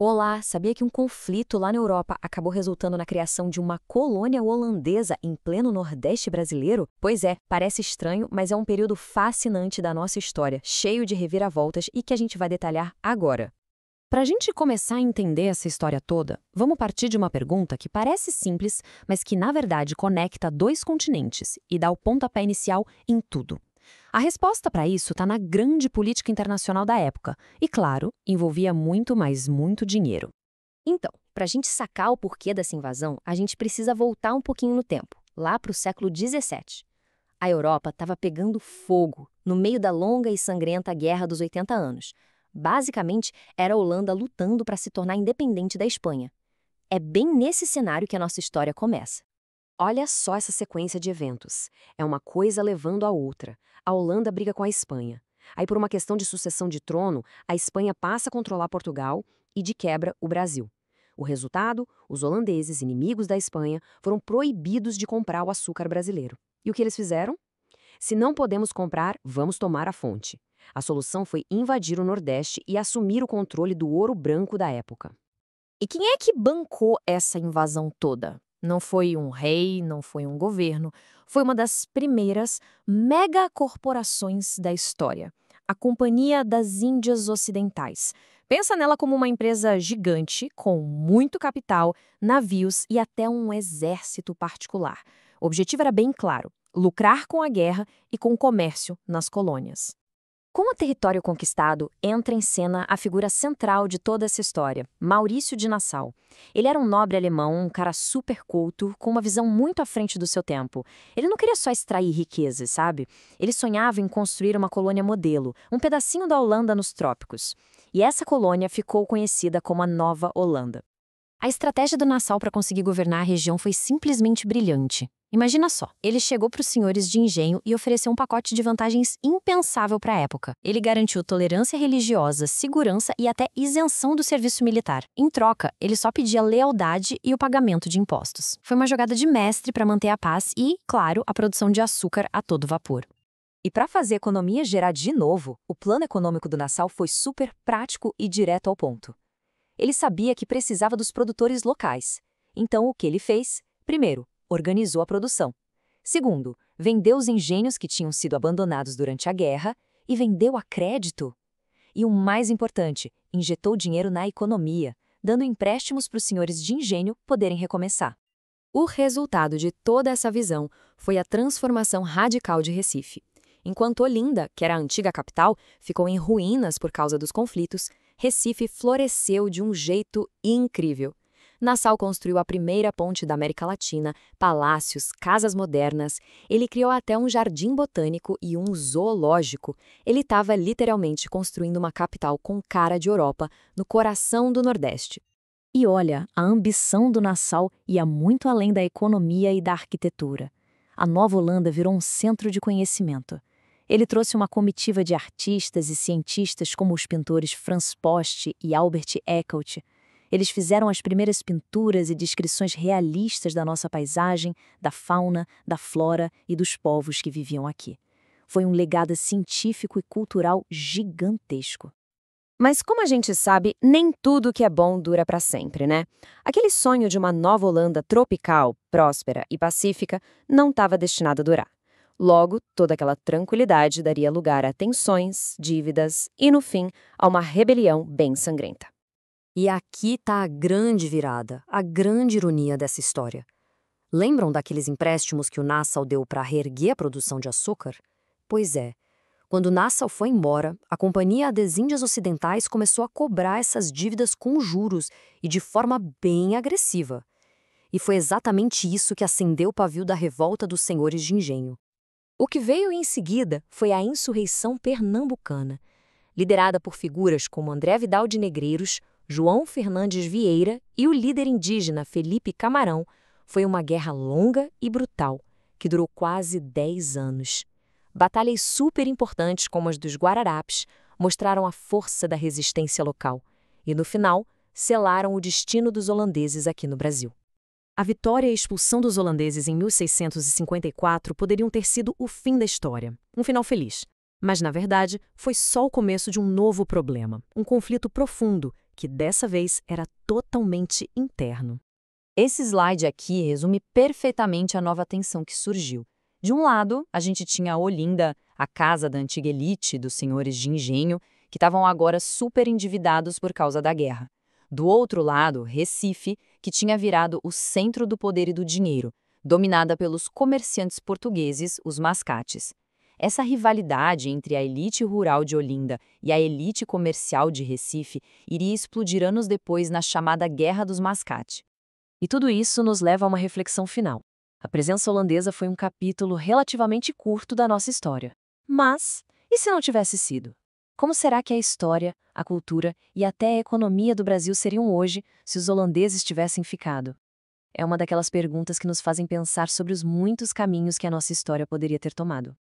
Olá, sabia que um conflito lá na Europa acabou resultando na criação de uma colônia holandesa em pleno Nordeste brasileiro? Pois é, parece estranho, mas é um período fascinante da nossa história, cheio de reviravoltas e que a gente vai detalhar agora. Para a gente começar a entender essa história toda, vamos partir de uma pergunta que parece simples, mas que na verdade conecta dois continentes e dá o pontapé inicial em tudo. A resposta para isso está na grande política internacional da época e, claro, envolvia muito, mas muito dinheiro. Então, para a gente sacar o porquê dessa invasão, a gente precisa voltar um pouquinho no tempo, lá para o século XVII. A Europa estava pegando fogo no meio da longa e sangrenta Guerra dos 80 anos. Basicamente, era a Holanda lutando para se tornar independente da Espanha. É bem nesse cenário que a nossa história começa. Olha só essa sequência de eventos. É uma coisa levando a outra. A Holanda briga com a Espanha. Aí, por uma questão de sucessão de trono, a Espanha passa a controlar Portugal e, de quebra, o Brasil. O resultado? Os holandeses, inimigos da Espanha, foram proibidos de comprar o açúcar brasileiro. E o que eles fizeram? Se não podemos comprar, vamos tomar a fonte. A solução foi invadir o Nordeste e assumir o controle do ouro branco da época. E quem é que bancou essa invasão toda? Não foi um rei, não foi um governo, foi uma das primeiras megacorporações da história, a Companhia das Índias Ocidentais. Pensa nela como uma empresa gigante, com muito capital, navios e até um exército particular. O objetivo era bem claro: lucrar com a guerra e com o comércio nas colônias. Com o território conquistado, entra em cena a figura central de toda essa história, Maurício de Nassau. Ele era um nobre alemão, um cara super culto, com uma visão muito à frente do seu tempo. Ele não queria só extrair riquezas, sabe? Ele sonhava em construir uma colônia modelo, um pedacinho da Holanda nos trópicos. E essa colônia ficou conhecida como a Nova Holanda. A estratégia do Nassau para conseguir governar a região foi simplesmente brilhante. Imagina só, ele chegou para os senhores de engenho e ofereceu um pacote de vantagens impensável para a época. Ele garantiu tolerância religiosa, segurança e até isenção do serviço militar. Em troca, ele só pedia lealdade e o pagamento de impostos. Foi uma jogada de mestre para manter a paz e, claro, a produção de açúcar a todo vapor. E para fazer a economia gerar de novo, o plano econômico do Nassau foi super prático e direto ao ponto. Ele sabia que precisava dos produtores locais. Então, o que ele fez? Primeiro, organizou a produção. Segundo, vendeu os engenhos que tinham sido abandonados durante a guerra e vendeu a crédito. E o mais importante, injetou dinheiro na economia, dando empréstimos para os senhores de engenho poderem recomeçar. O resultado de toda essa visão foi a transformação radical de Recife. Enquanto Olinda, que era a antiga capital, ficou em ruínas por causa dos conflitos, Recife floresceu de um jeito incrível. Nassau construiu a primeira ponte da América Latina, palácios, casas modernas. Ele criou até um jardim botânico e um zoológico. Ele estava literalmente construindo uma capital com cara de Europa, no coração do Nordeste. E olha, a ambição do Nassau ia muito além da economia e da arquitetura. A Nova Holanda virou um centro de conhecimento. Ele trouxe uma comitiva de artistas e cientistas como os pintores Franz Post e Albert Eckelt. Eles fizeram as primeiras pinturas e descrições realistas da nossa paisagem, da fauna, da flora e dos povos que viviam aqui. Foi um legado científico e cultural gigantesco. Mas como a gente sabe, nem tudo que é bom dura para sempre, né? Aquele sonho de uma Nova Holanda tropical, próspera e pacífica não estava destinado a durar. Logo, toda aquela tranquilidade daria lugar a tensões, dívidas e, no fim, a uma rebelião bem sangrenta. E aqui está a grande virada, a grande ironia dessa história. Lembram daqueles empréstimos que o Nassau deu para reerguer a produção de açúcar? Pois é, quando Nassau foi embora, a Companhia das Índias Ocidentais começou a cobrar essas dívidas com juros e de forma bem agressiva. E foi exatamente isso que acendeu o pavio da revolta dos senhores de engenho. O que veio em seguida foi a insurreição pernambucana, liderada por figuras como André Vidal de Negreiros, João Fernandes Vieira e o líder indígena Felipe Camarão. Foi uma guerra longa e brutal, que durou quase 10 anos. Batalhas super importantes como as dos Guararapes mostraram a força da resistência local e, no final, selaram o destino dos holandeses aqui no Brasil. A vitória e a expulsão dos holandeses em 1654 poderiam ter sido o fim da história, um final feliz. Mas, na verdade, foi só o começo de um novo problema, um conflito profundo que dessa vez era totalmente interno. Esse slide aqui resume perfeitamente a nova tensão que surgiu. De um lado, a gente tinha Olinda, a casa da antiga elite dos senhores de engenho, que estavam agora super endividados por causa da guerra. Do outro lado, Recife, que tinha virado o centro do poder e do dinheiro, dominada pelos comerciantes portugueses, os mascates. Essa rivalidade entre a elite rural de Olinda e a elite comercial de Recife iria explodir anos depois na chamada Guerra dos Mascates. E tudo isso nos leva a uma reflexão final. A presença holandesa foi um capítulo relativamente curto da nossa história. Mas, e se não tivesse sido? Como será que a história, a cultura e até a economia do Brasil seriam hoje se os holandeses tivessem ficado? É uma daquelas perguntas que nos fazem pensar sobre os muitos caminhos que a nossa história poderia ter tomado.